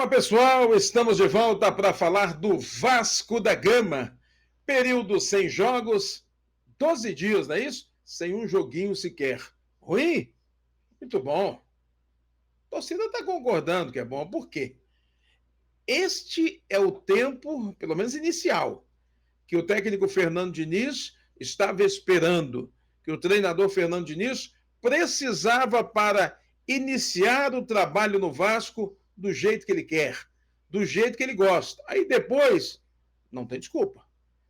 Fala pessoal, estamos de volta para falar do Vasco da Gama. Período sem jogos, 12 dias, não é isso? Sem um joguinho sequer. Ruim? Muito bom. A torcida está concordando que é bom. Por quê? Este é o tempo, pelo menos inicial, que o técnico Fernando Diniz estava esperando, que o treinador Fernando Diniz precisava para iniciar o trabalho no Vasco do jeito que ele quer, do jeito que ele gosta. Aí depois, não tem desculpa.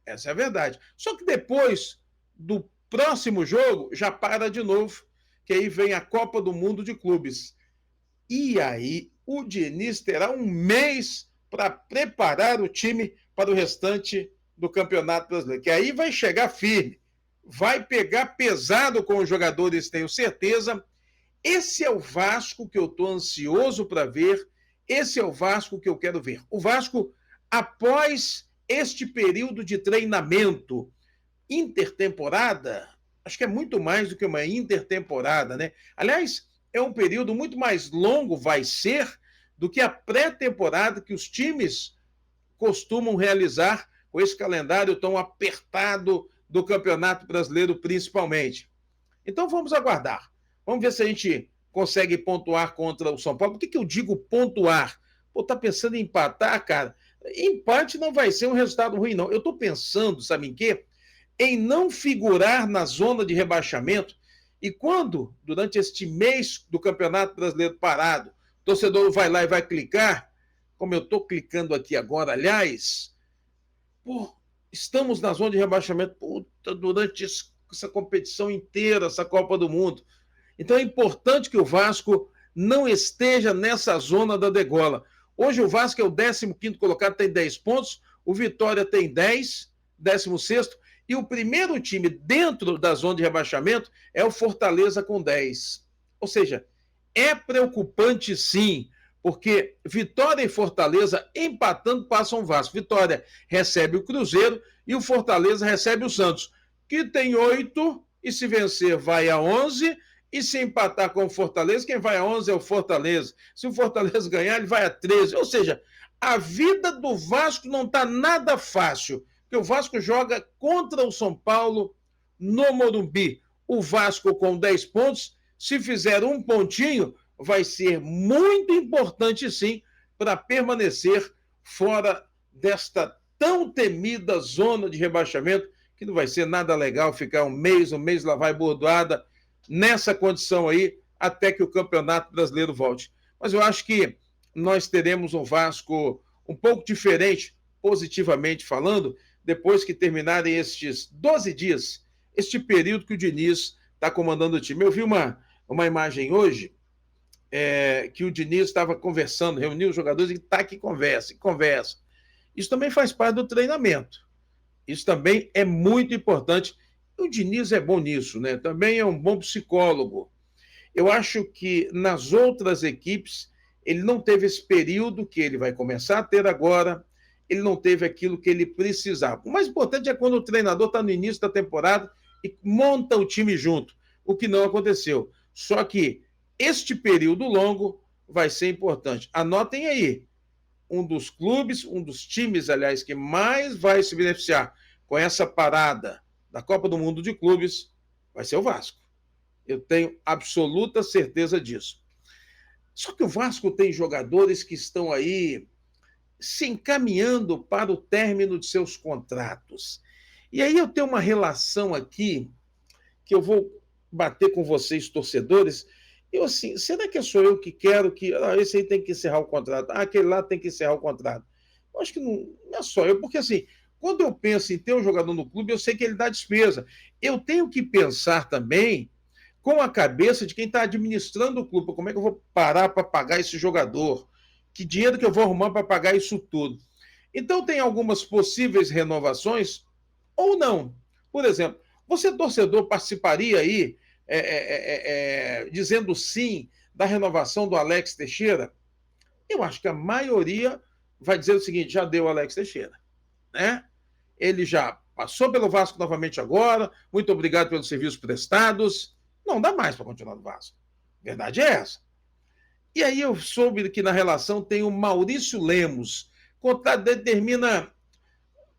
Essa é a verdade. Só que depois do próximo jogo, já para de novo, que aí vem a Copa do Mundo de Clubes. E aí o Diniz terá um mês para preparar o time para o restante do Campeonato Brasileiro, que aí vai chegar firme, vai pegar pesado com os jogadores, tenho certeza. Esse é o Vasco que eu estou ansioso para ver, esse é o Vasco que eu quero ver. O Vasco, após este período de treinamento, intertemporada, acho que é muito mais do que uma intertemporada, né? Aliás, é um período muito mais longo, vai ser, do que a pré-temporada que os times costumam realizar com esse calendário tão apertado do Campeonato Brasileiro, principalmente. Então vamos aguardar. Vamos ver se a gente consegue pontuar contra o São Paulo. Por que eu digo pontuar? Pô, tá pensando em empatar, cara? Empate não vai ser um resultado ruim, não. Eu estou pensando, sabe em quê? Em não figurar na zona de rebaixamento. E quando, durante este mês do Campeonato Brasileiro parado, o torcedor vai lá e vai clicar, como eu estou clicando aqui agora, aliás, pô, estamos na zona de rebaixamento durante essa competição inteira, essa Copa do Mundo. Então é importante que o Vasco não esteja nessa zona da degola. Hoje o Vasco é o 15º colocado, tem 10 pontos, o Vitória tem 10, 16º, e o primeiro time dentro da zona de rebaixamento é o Fortaleza com 10. Ou seja, é preocupante sim, porque Vitória e Fortaleza empatando passam o Vasco. Vitória recebe o Cruzeiro e o Fortaleza recebe o Santos, que tem 8, e se vencer vai a 11, e se empatar com o Fortaleza, quem vai a 11 é o Fortaleza. Se o Fortaleza ganhar, ele vai a 13. Ou seja, a vida do Vasco não está nada fácil, porque o Vasco joga contra o São Paulo no Morumbi. O Vasco com 10 pontos, se fizer um pontinho, vai ser muito importante, sim, para permanecer fora desta tão temida zona de rebaixamento, que não vai ser nada legal ficar um mês lá vai bordoada, nessa condição aí, até que o Campeonato Brasileiro volte. Mas eu acho que nós teremos um Vasco um pouco diferente, positivamente falando, depois que terminarem estes 12 dias, este período que o Diniz está comandando o time. Eu vi uma imagem hoje, que o Diniz estava conversando, reuniu os jogadores e tá que conversa. Isso também faz parte do treinamento. Isso também é muito importante. O Diniz é bom nisso, né? Também é um bom psicólogo. Eu acho que nas outras equipes ele não teve esse período que ele vai começar a ter agora, ele não teve aquilo que ele precisava. O mais importante é quando o treinador está no início da temporada e monta o time junto, o que não aconteceu. Só que este período longo vai ser importante. Anotem aí, um dos clubes, um dos times, aliás, que mais vai se beneficiar com essa parada da Copa do Mundo de Clubes vai ser o Vasco. Eu tenho absoluta certeza disso. Só que o Vasco tem jogadores que estão aí se encaminhando para o término de seus contratos. E aí eu tenho uma relação aqui que eu vou bater com vocês, torcedores. Eu assim, será que sou eu que quero que esse aí tem que encerrar o contrato? Aquele lá tem que encerrar o contrato. Eu acho que não é só eu, porque assim, quando eu penso em ter um jogador no clube, eu sei que ele dá despesa. Eu tenho que pensar também com a cabeça de quem está administrando o clube. Como é que eu vou parar para pagar esse jogador? Que dinheiro que eu vou arrumar para pagar isso tudo? Então, tem algumas possíveis renovações ou não. Por exemplo, você, torcedor, participaria aí dizendo sim da renovação do Alex Teixeira? Eu acho que a maioria vai dizer o seguinte: já deu o Alex Teixeira, né? Ele já passou pelo Vasco novamente agora, muito obrigado pelos serviços prestados, não dá mais para continuar no Vasco. A verdade é essa. E aí eu soube que na relação tem o Maurício Lemos. O contrato determina,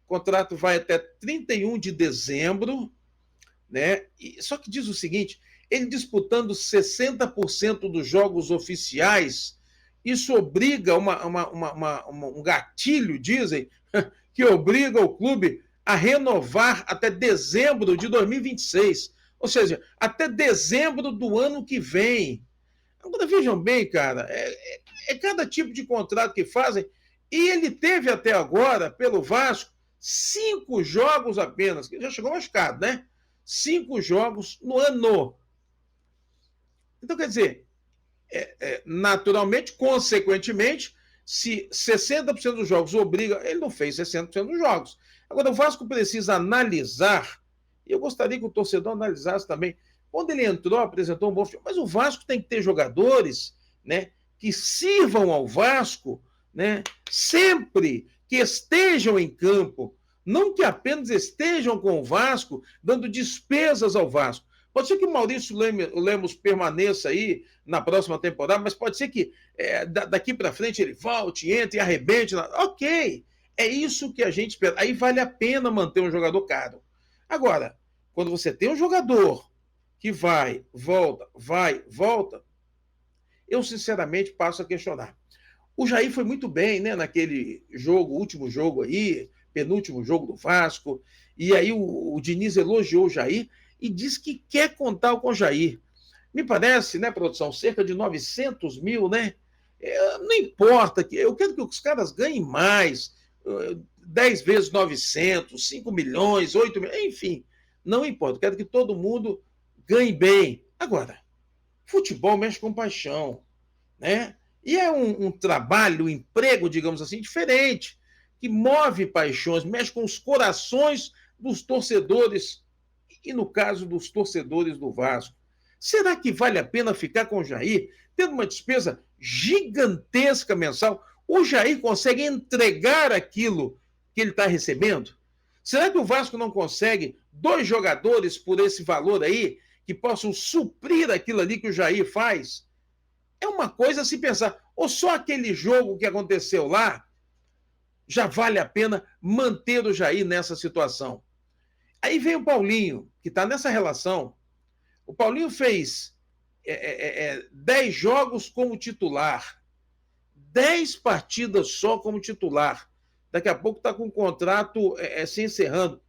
o contrato vai até 31 de dezembro, né? Só que diz o seguinte, ele disputando 60% dos jogos oficiais, isso obriga um gatilho, dizem, que obriga o clube a renovar até dezembro de 2026. Ou seja, até dezembro do ano que vem. Agora, vejam bem, cara, é cada tipo de contrato que fazem. E ele teve até agora, pelo Vasco, 5 jogos apenas, que já chegou machucado, né? 5 jogos no ano. Então, quer dizer, naturalmente, consequentemente, se 60% dos jogos obriga, ele não fez 60% dos jogos. Agora, o Vasco precisa analisar, e eu gostaria que o torcedor analisasse também, quando ele entrou, apresentou um bom futebol, mas o Vasco tem que ter jogadores, né, que sirvam ao Vasco, né, sempre que estejam em campo, não que apenas estejam com o Vasco, dando despesas ao Vasco. Pode ser que o Maurício Lemos permaneça aí na próxima temporada, mas pode ser que daqui para frente ele volte, entre e arrebente. Ok, é isso que a gente espera. Aí vale a pena manter um jogador caro. Agora, quando você tem um jogador que vai, volta, eu sinceramente passo a questionar. O Jair foi muito bem, né, naquele jogo, último jogo aí, penúltimo jogo do Vasco, e aí o Diniz elogiou o Jair e diz que quer contar com o Jair. Me parece, né, produção, cerca de 900 mil, né? Não importa, eu quero que os caras ganhem mais, 10 vezes 900, 5 milhões, 8 milhões, enfim, não importa, eu quero que todo mundo ganhe bem. Agora, futebol mexe com paixão, né? E é um trabalho, um emprego, digamos assim, diferente, que move paixões, mexe com os corações dos torcedores, e no caso dos torcedores do Vasco. Será que vale a pena ficar com o Jair, tendo uma despesa gigantesca mensal? O Jair consegue entregar aquilo que ele está recebendo? Será que o Vasco não consegue 2 jogadores por esse valor aí, que possam suprir aquilo ali que o Jair faz? É uma coisa a se pensar. Ou só aquele jogo que aconteceu lá já vale a pena manter o Jair nessa situação? Aí vem o Paulinho, que está nessa relação. O Paulinho fez 10 jogos como titular, 10 partidas só como titular. Daqui a pouco está com o contrato se encerrando.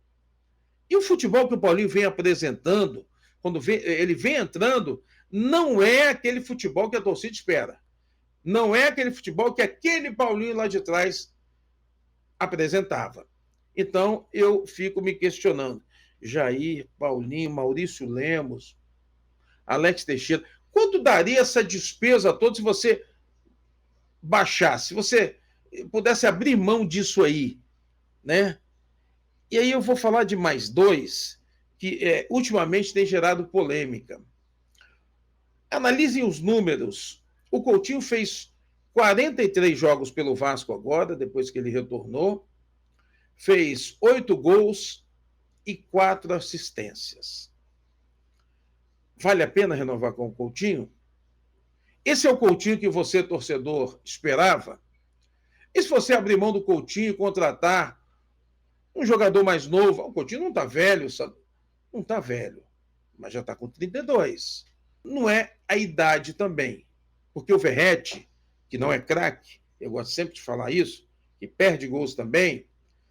E o futebol que o Paulinho vem apresentando, quando ele vem entrando, não é aquele futebol que a torcida espera. Não é aquele futebol que aquele Paulinho lá de trás apresentava. Então, eu fico me questionando. Jair, Paulinho, Maurício Lemos, Alex Teixeira, quanto daria essa despesa toda se você baixasse, se você pudesse abrir mão disso aí, né? E aí eu vou falar de mais 2 que ultimamente tem gerado polêmica. Analisem os números. O Coutinho fez 43 jogos pelo Vasco agora, depois que ele retornou, fez 8 gols e 4 assistências. Vale a pena renovar com o Coutinho? Esse é o Coutinho que você, torcedor, esperava? E se você abrir mão do Coutinho e contratar um jogador mais novo? O Coutinho não está velho, sabe? Não está velho, mas já está com 32. Não é a idade também, porque o Verratti, que não é craque, eu gosto sempre de falar isso, que perde gols também,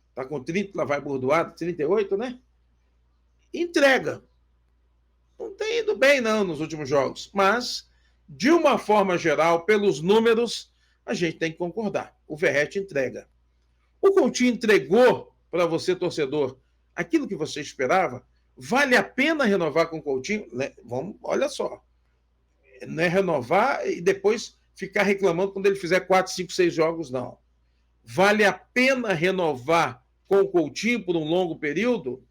está com 30, lá vai bordoado, 38, né? Entrega. Não tem ido bem, não, nos últimos jogos. Mas, de uma forma geral, pelos números, a gente tem que concordar. O Verratti entrega. O Coutinho entregou para você, torcedor, aquilo que você esperava? Vale a pena renovar com o Coutinho? Vamos, olha só. Não é renovar e depois ficar reclamando quando ele fizer 4, 5, 6 jogos, não. Vale a pena renovar com o Coutinho por um longo período?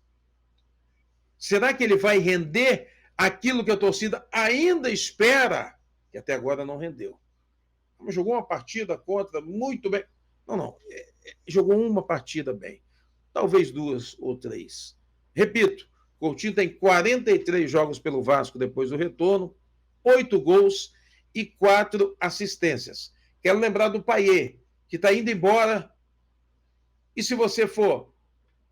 Será que ele vai render aquilo que a torcida ainda espera? Que até agora não rendeu. Jogou uma partida contra muito bem. Não. Jogou uma partida bem. Talvez 2 ou 3. Repito, Coutinho tem 43 jogos pelo Vasco depois do retorno, 8 gols e 4 assistências. Quero lembrar do Payet, que está indo embora. E se você for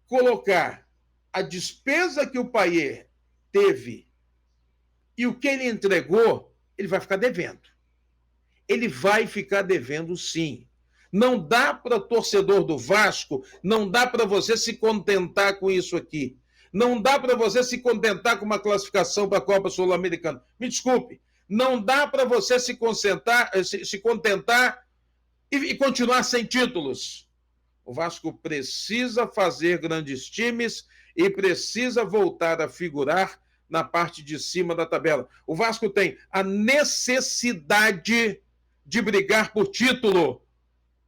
colocar a despesa que o Payet teve e o que ele entregou, ele vai ficar devendo. Ele vai ficar devendo, sim. Não dá para torcedor do Vasco, não dá para você se contentar com isso aqui. Não dá para você se contentar com uma classificação para a Copa Sul-Americana. Me desculpe, não dá para você se contentar e continuar sem títulos. O Vasco precisa fazer grandes times e precisa voltar a figurar na parte de cima da tabela. O Vasco tem a necessidade de brigar por título.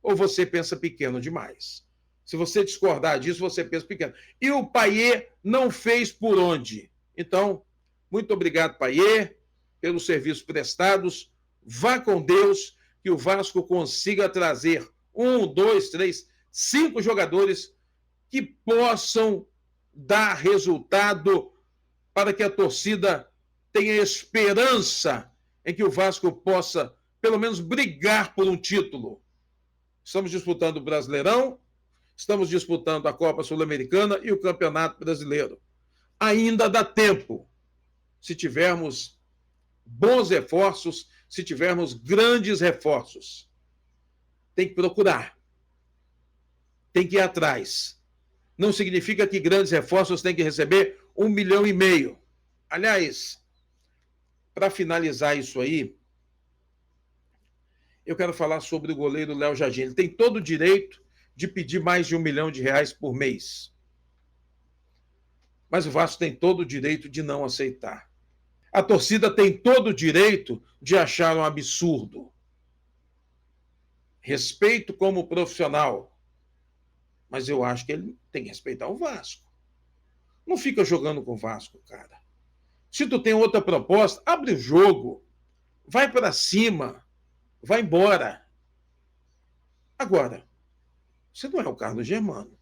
Ou você pensa pequeno demais? Se você discordar disso, você pensa pequeno. E o Payet não fez por onde. Então, muito obrigado, Payet, pelos serviços prestados. Vá com Deus, que o Vasco consiga trazer 1, 2, 3, 5 jogadores que possam dar resultado para que a torcida tenha esperança em que o Vasco possa, pelo menos, brigar por um título. Estamos disputando o Brasileirão, estamos disputando a Copa Sul-Americana e o Campeonato Brasileiro. Ainda dá tempo, se tivermos bons reforços, se tivermos grandes reforços. Tem que procurar, tem que ir atrás. Não significa que grandes reforços têm que receber 1,5 milhão. Aliás, para finalizar isso aí, eu quero falar sobre o goleiro Léo Jardim. Ele tem todo o direito de pedir mais de R$1 milhão por mês. Mas o Vasco tem todo o direito de não aceitar. A torcida tem todo o direito de achar um absurdo. Respeito como profissional. Mas eu acho que ele tem que respeitar o Vasco. Não fica jogando com o Vasco, cara. Se tu tem outra proposta, abre o jogo. Vai para cima. Vai embora. Agora, você não é o Carlos Germano,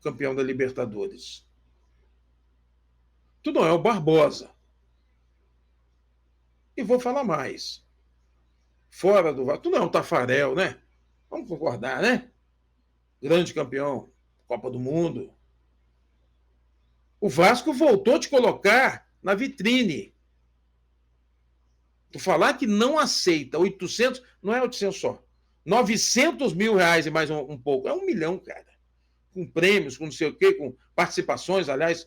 campeão da Libertadores. Tu não é o Barbosa. E vou falar mais. Fora do Vasco, tu não é o Tafarel, né? Vamos concordar, né? Grande campeão, Copa do Mundo. O Vasco voltou a te colocar na vitrine. Tu falar que não aceita 800, não é 800 só, 900 mil reais e mais um pouco, é 1 milhão, cara. Com prêmios, com não sei o quê, com participações, aliás,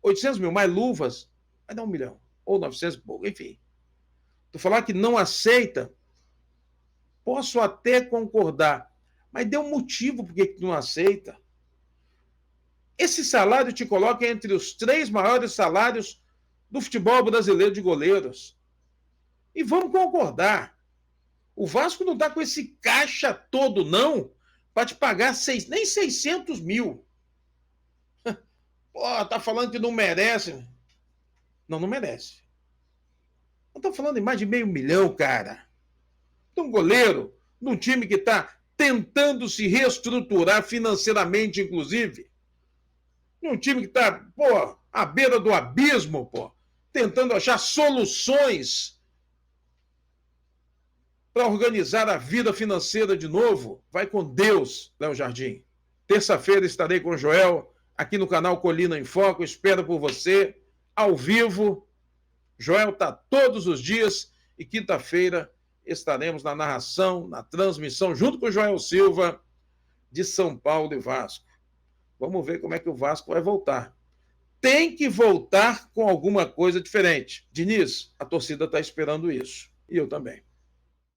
800 mil mais luvas, vai dar 1 milhão, ou 900 e pouco, enfim. Tu falar que não aceita, posso até concordar, mas dê um motivo por que tu não aceita. Esse salário te coloca entre os 3 maiores salários do futebol brasileiro de goleiros. E vamos concordar. O Vasco não está com esse caixa todo, não, para te pagar nem 600 mil. Pô, tá falando que não merece. Não merece. Eu estou falando em mais de 500 mil, cara. Então, goleiro, num time que está tentando se reestruturar financeiramente, inclusive. Num time que está, pô, à beira do abismo, pô, tentando achar soluções para organizar a vida financeira de novo. Vai com Deus, Léo Jardim. Terça-feira estarei com o Joel, aqui no canal Colina em Foco. Espero por você, ao vivo. Joel está todos os dias e quinta-feira estaremos na narração, na transmissão, junto com o Joel Silva, de São Paulo e Vasco. Vamos ver como é que o Vasco vai voltar. Tem que voltar com alguma coisa diferente. Diniz, a torcida está esperando isso. E eu também.